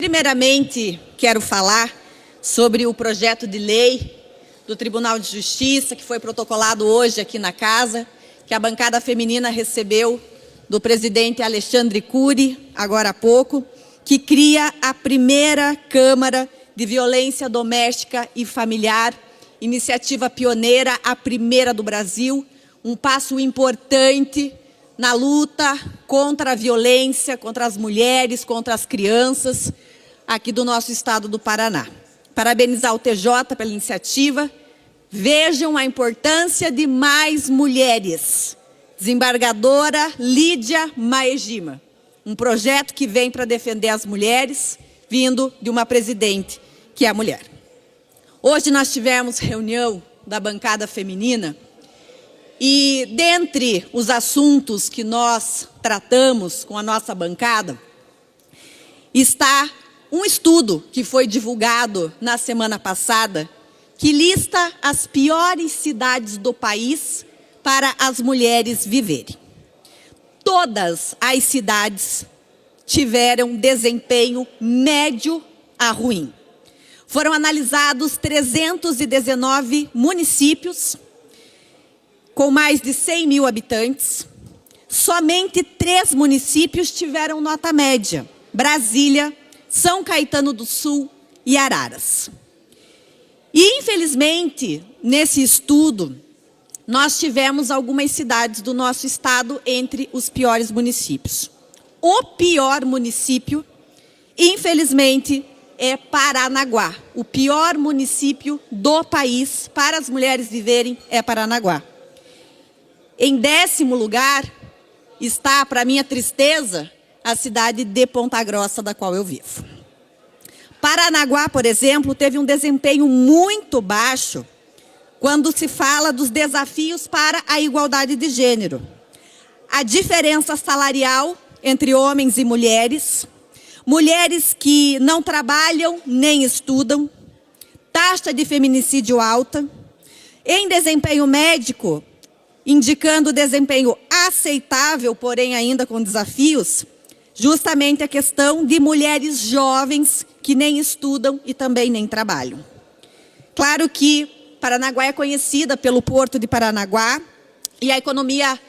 Primeiramente, quero falar sobre o projeto de lei do Tribunal de Justiça, que foi protocolado hoje aqui na casa, que a bancada feminina recebeu do presidente Alexandre Cury, agora há pouco, que cria a primeira Câmara de Violência Doméstica e Familiar, iniciativa pioneira, a primeira do Brasil, um passo importante na luta contra a violência, contra as mulheres, contra as crianças, aqui do nosso estado do Paraná. Parabenizar o TJ pela iniciativa. Vejam a importância de mais mulheres. Desembargadora Lídia Maegima, um projeto que vem para defender as mulheres, vindo de uma presidente que é mulher. Hoje nós tivemos reunião da bancada feminina e, dentre os assuntos que nós tratamos com a nossa bancada, está um estudo que foi divulgado na semana passada, que lista as piores cidades do país para as mulheres viverem. Todas as cidades tiveram desempenho médio a ruim. Foram analisados 319 municípios com mais de 100 mil habitantes. Somente 3 municípios tiveram nota média: Brasília, São Caetano do Sul e Araras. E, infelizmente, nesse estudo, nós tivemos algumas cidades do nosso estado entre os piores municípios. O pior município, infelizmente, é Paranaguá. O pior município do país para as mulheres viverem é Paranaguá. Em 10º lugar está, para minha tristeza, a cidade de Ponta Grossa, da qual eu vivo. Paranaguá, por exemplo, teve um desempenho muito baixo quando se fala dos desafios para a igualdade de gênero. A diferença salarial entre homens e mulheres, mulheres que não trabalham nem estudam, taxa de feminicídio alta, em desempenho médico, indicando desempenho aceitável, porém ainda com desafios, justamente a questão de mulheres jovens que nem estudam e também nem trabalham. Claro que Paranaguá é conhecida pelo Porto de Paranaguá e a economia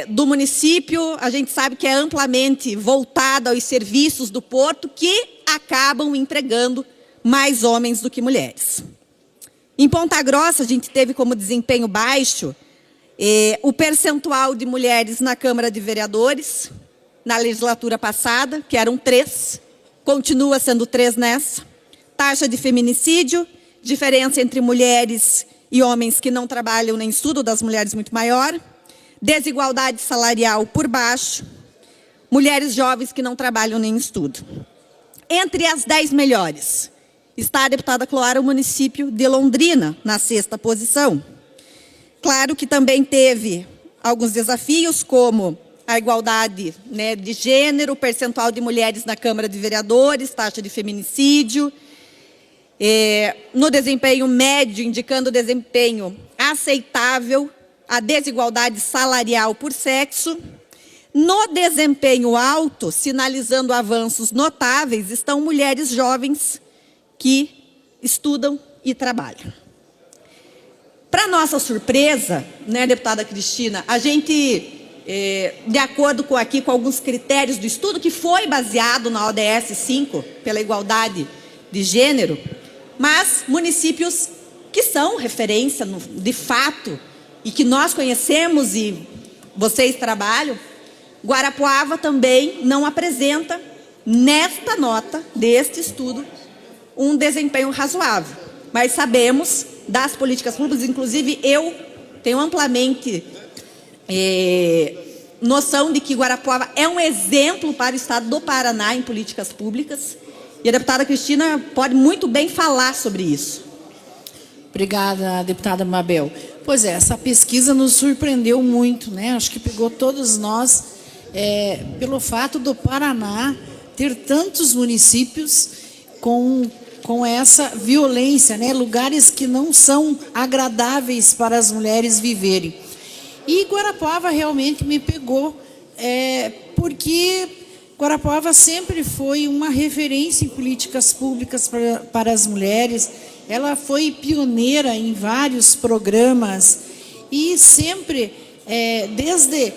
do município, a gente sabe que é amplamente voltada aos serviços do porto, que acabam empregando mais homens do que mulheres. Em Ponta Grossa, a gente teve como desempenho baixo o percentual de mulheres na Câmara de Vereadores, na legislatura passada, que eram 3, continua sendo 3 nessa. Taxa de feminicídio, diferença entre mulheres e homens que não trabalham nem estudam, das mulheres muito maior. Desigualdade salarial por baixo. Mulheres jovens que não trabalham nem estudam. Entre as 10 melhores está a deputada Cloara, o município de Londrina, na 6ª posição. Claro que também teve alguns desafios, como a igualdade, de gênero, percentual de mulheres na Câmara de Vereadores, taxa de feminicídio, no desempenho médio, indicando desempenho aceitável, a desigualdade salarial por sexo. No desempenho alto, sinalizando avanços notáveis, estão mulheres jovens que estudam e trabalham. Para nossa surpresa, deputada Cristina, a gente, de acordo com alguns critérios do estudo, que foi baseado na ODS 5, pela igualdade de gênero, mas municípios que são referência, de fato, e que nós conhecemos e vocês trabalham, Guarapuava também não apresenta, nesta nota deste estudo, um desempenho razoável. Mas sabemos das políticas públicas, inclusive eu tenho amplamente noção de que Guarapuava é um exemplo para o estado do Paraná em políticas públicas, e a deputada Cristina pode muito bem falar sobre isso. Obrigada, deputada Mabel. Pois é, essa pesquisa nos surpreendeu muito, Acho que pegou todos nós, pelo fato do Paraná ter tantos municípios com essa violência, lugares que não são agradáveis para as mulheres viverem. E Guarapuava realmente me pegou, porque Guarapuava sempre foi uma referência em políticas públicas para as mulheres. Ela foi pioneira em vários programas e sempre, desde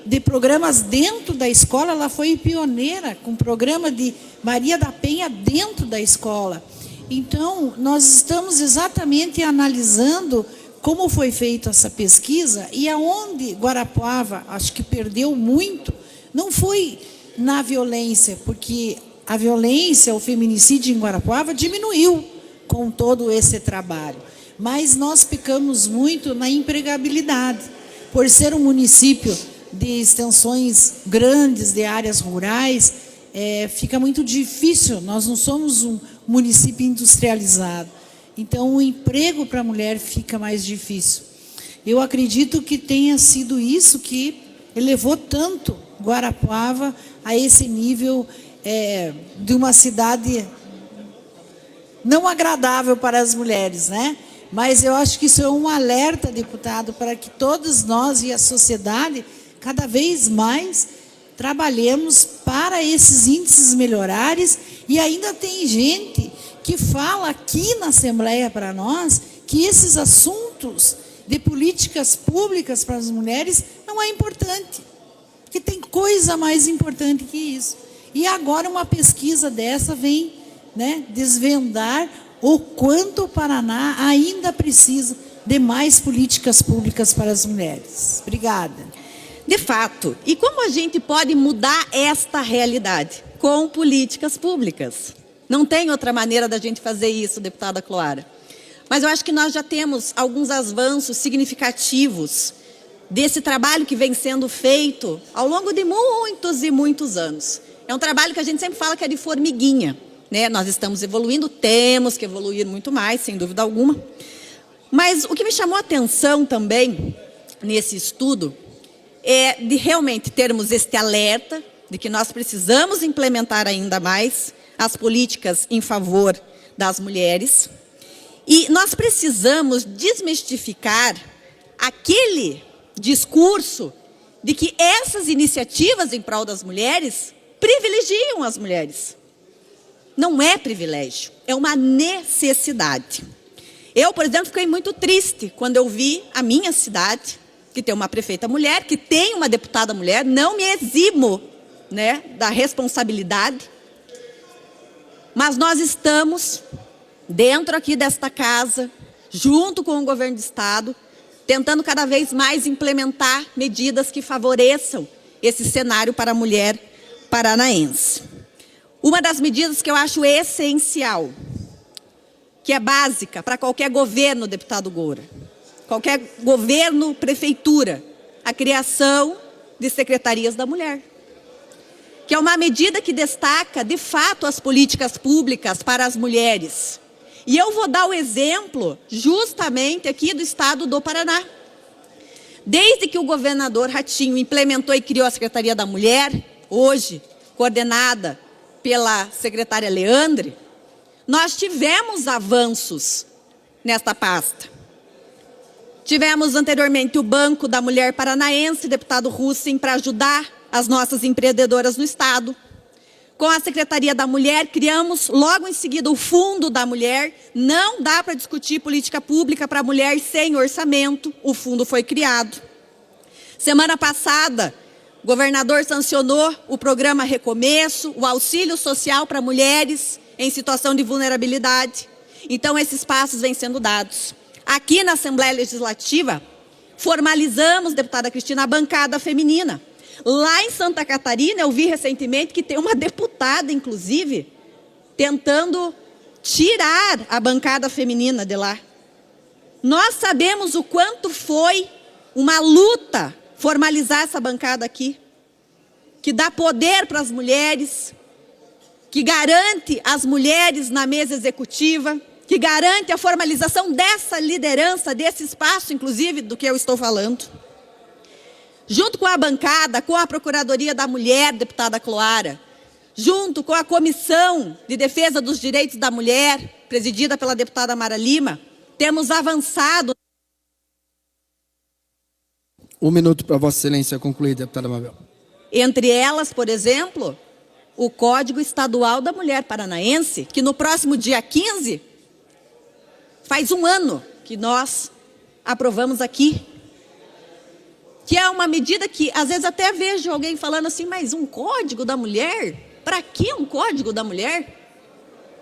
de programas dentro da escola, ela foi pioneira com o programa de Maria da Penha dentro da escola. Então, nós estamos exatamente analisando como foi feita essa pesquisa e aonde Guarapuava, acho que perdeu muito, não foi na violência, porque a violência, o feminicídio em Guarapuava diminuiu com todo esse trabalho. Mas nós pecamos muito na empregabilidade. Por ser um município de extensões grandes, de áreas rurais, fica muito difícil. Nós não somos um município industrializado. Então, o emprego para a mulher fica mais difícil. Eu acredito que tenha sido isso que elevou tanto Guarapuava a esse nível de uma cidade não agradável para as mulheres, né? Mas eu acho que isso é um alerta, deputado, para que todos nós e a sociedade, cada vez mais, trabalhemos para esses índices melhorarem. E ainda tem gente que fala aqui na Assembleia para nós que esses assuntos de políticas públicas para as mulheres não é importante, que tem coisa mais importante que isso. E agora uma pesquisa dessa vem, né, desvendar o quanto o Paraná ainda precisa de mais políticas públicas para as mulheres. Obrigada. De fato. E como a gente pode mudar esta realidade? Com políticas públicas. Não tem outra maneira da gente fazer isso, deputada Cloara. Mas eu acho que nós já temos alguns avanços significativos desse trabalho que vem sendo feito ao longo de muitos e muitos anos. É um trabalho que a gente sempre fala que é de formiguinha, né? Nós estamos evoluindo, temos que evoluir muito mais, sem dúvida alguma. Mas o que me chamou a atenção também nesse estudo é de realmente termos este alerta de que nós precisamos implementar ainda mais as políticas em favor das mulheres. E nós precisamos desmistificar aquele discurso de que essas iniciativas em prol das mulheres privilegiam as mulheres. Não é privilégio, é uma necessidade. Eu, por exemplo, fiquei muito triste quando eu vi a minha cidade, que tem uma prefeita mulher, que tem uma deputada mulher. Não me eximo, né, da responsabilidade, mas nós estamos dentro aqui desta casa, junto com o governo do estado, tentando cada vez mais implementar medidas que favoreçam esse cenário para a mulher paranaense. Uma das medidas que eu acho essencial, que é básica para qualquer governo, deputado Goura, qualquer governo, prefeitura, a criação de secretarias da mulher, que é uma medida que destaca, de fato, as políticas públicas para as mulheres. E eu vou dar o exemplo justamente aqui do estado do Paraná. Desde que o governador Ratinho implementou e criou a Secretaria da Mulher, hoje coordenada pela secretária Leandre, nós tivemos avanços nesta pasta. Tivemos anteriormente o Banco da Mulher Paranaense, deputado Russen, para ajudar as nossas empreendedoras no estado. Com a Secretaria da Mulher, criamos logo em seguida o Fundo da Mulher. Não dá para discutir política pública para a mulher sem orçamento. O fundo foi criado. Semana passada, o governador sancionou o programa Recomeço, o auxílio social para mulheres em situação de vulnerabilidade. Então, esses passos vêm sendo dados. Aqui na Assembleia Legislativa, formalizamos, deputada Cristina, a bancada feminina. Lá em Santa Catarina, eu vi recentemente que tem uma deputada, inclusive, tentando tirar a bancada feminina de lá. Nós sabemos o quanto foi uma luta formalizar essa bancada aqui, que dá poder para as mulheres, que garante as mulheres na mesa executiva, que garante a formalização dessa liderança, desse espaço, inclusive, do que eu estou falando. Junto com a bancada, com a Procuradoria da Mulher, deputada Cloara, junto com a Comissão de Defesa dos Direitos da Mulher, presidida pela deputada Mara Lima, temos avançado. 1 minuto para Vossa Excelência concluir, deputada Mabel. Entre elas, por exemplo, o Código Estadual da Mulher Paranaense, que no próximo dia 15, faz um ano que nós aprovamos aqui. Que é uma medida que, às vezes, até vejo alguém falando assim, mas um Código da Mulher? Para que um Código da Mulher?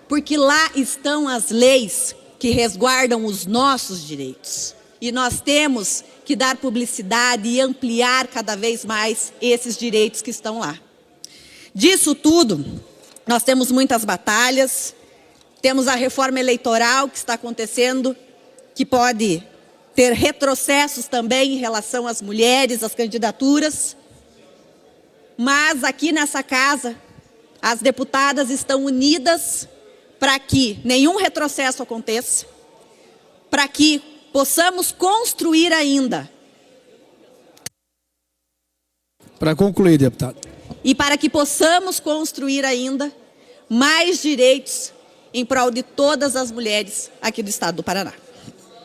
Porque lá estão as leis que resguardam os nossos direitos. E nós temos que dar publicidade e ampliar cada vez mais esses direitos que estão lá. Disso tudo, nós temos muitas batalhas, temos a reforma eleitoral que está acontecendo, que pode ter retrocessos também em relação às mulheres, às candidaturas. Mas aqui nessa casa, as deputadas estão unidas para que nenhum retrocesso aconteça, para que possamos construir ainda. Para concluir, deputado. E para que possamos construir ainda mais direitos em prol de todas as mulheres aqui do estado do Paraná.